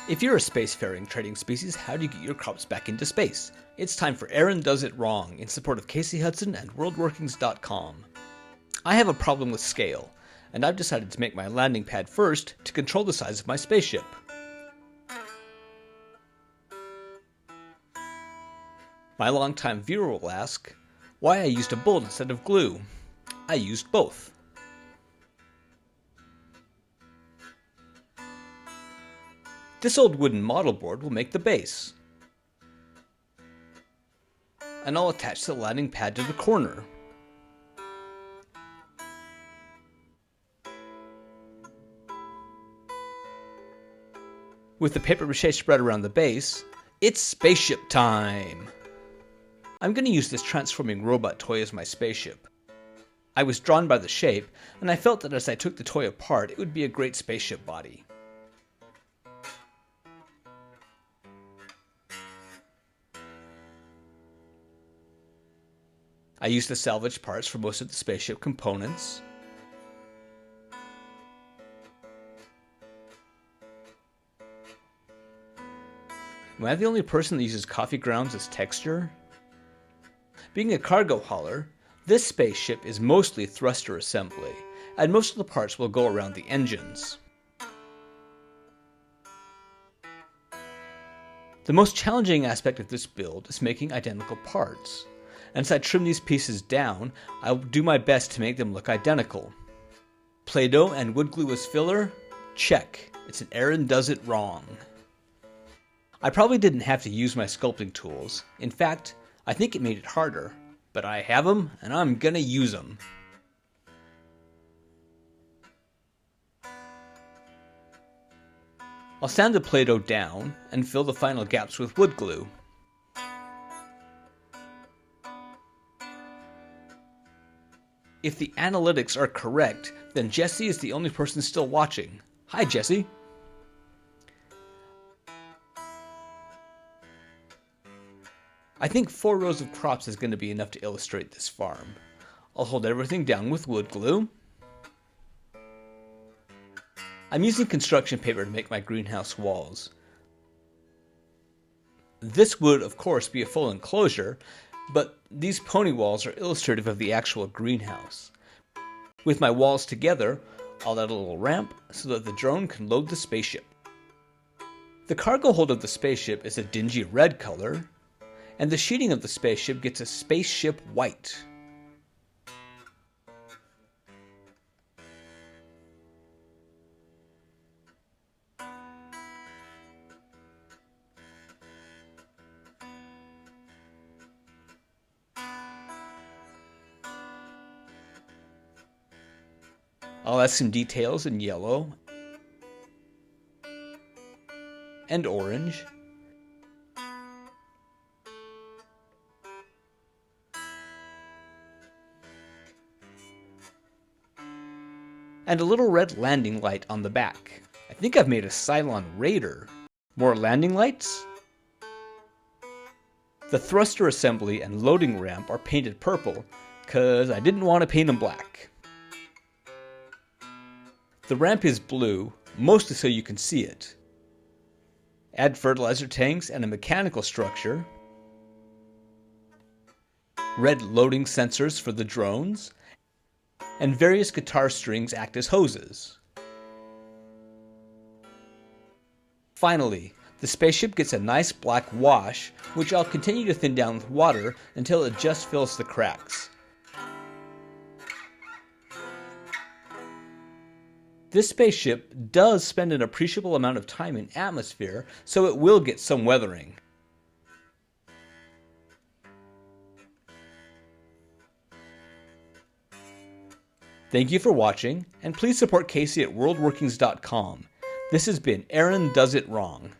If you're a spacefaring trading species, how do you get your crops back into space? It's time for Aaron Does It Wrong in support of Casey Hudson and WorldWorkings.com. I have a problem with scale, and I've decided to make my landing pad first to control the size of my spaceship. My longtime viewer will ask why I used a bolt instead of glue. I used both. This old wooden model board will make the base. And I'll attach the landing pad to the corner. With the paper mache spread around the base, it's spaceship time! I'm going to use this transforming robot toy as my spaceship. I was drawn by the shape, and I felt that as I took the toy apart, it would be a great spaceship body. I used the salvage parts for most of the spaceship components. Am I the only person that uses coffee grounds as texture? Being a cargo hauler, this spaceship is mostly thruster assembly, and most of the parts will go around the engines. The most challenging aspect of this build is making identical parts. And as I trim these pieces down, I will do my best to make them look identical. Play-Doh and wood glue as filler? Check. It's an Aaron Does It Wrong. I probably didn't have to use my sculpting tools. In fact, I think it made it harder. But I have them, and I'm gonna use them. I'll sand the Play-Doh down and fill the final gaps with wood glue. If the analytics are correct, then Jesse is the only person still watching. Hi, Jesse. I think 4 rows of crops is going to be enough to illustrate this farm. I'll hold everything down with wood glue. I'm using construction paper to make my greenhouse walls. This would, of course, be a full enclosure, but these pony walls are illustrative of the actual greenhouse. With my walls together, I'll add a little ramp so that the drone can load the spaceship. The cargo hold of the spaceship is a dingy red color, and the sheeting of the spaceship gets a spaceship white. I'll add some details in yellow and orange. And a little red landing light on the back. I think I've made a Cylon Raider. More landing lights? The thruster assembly and loading ramp are painted purple, cause I didn't want to paint them black. The ramp is blue, mostly so you can see it. Add fertilizer tanks and a mechanical structure. Red loading sensors for the drones. And various guitar strings act as hoses. Finally, the spaceship gets a nice black wash, which I'll continue to thin down with water until it just fills the cracks. This spaceship does spend an appreciable amount of time in atmosphere, so it will get some weathering. Thank you for watching, and please support Casey at WorldWorkings.com. This has been Aaron Does It Wrong.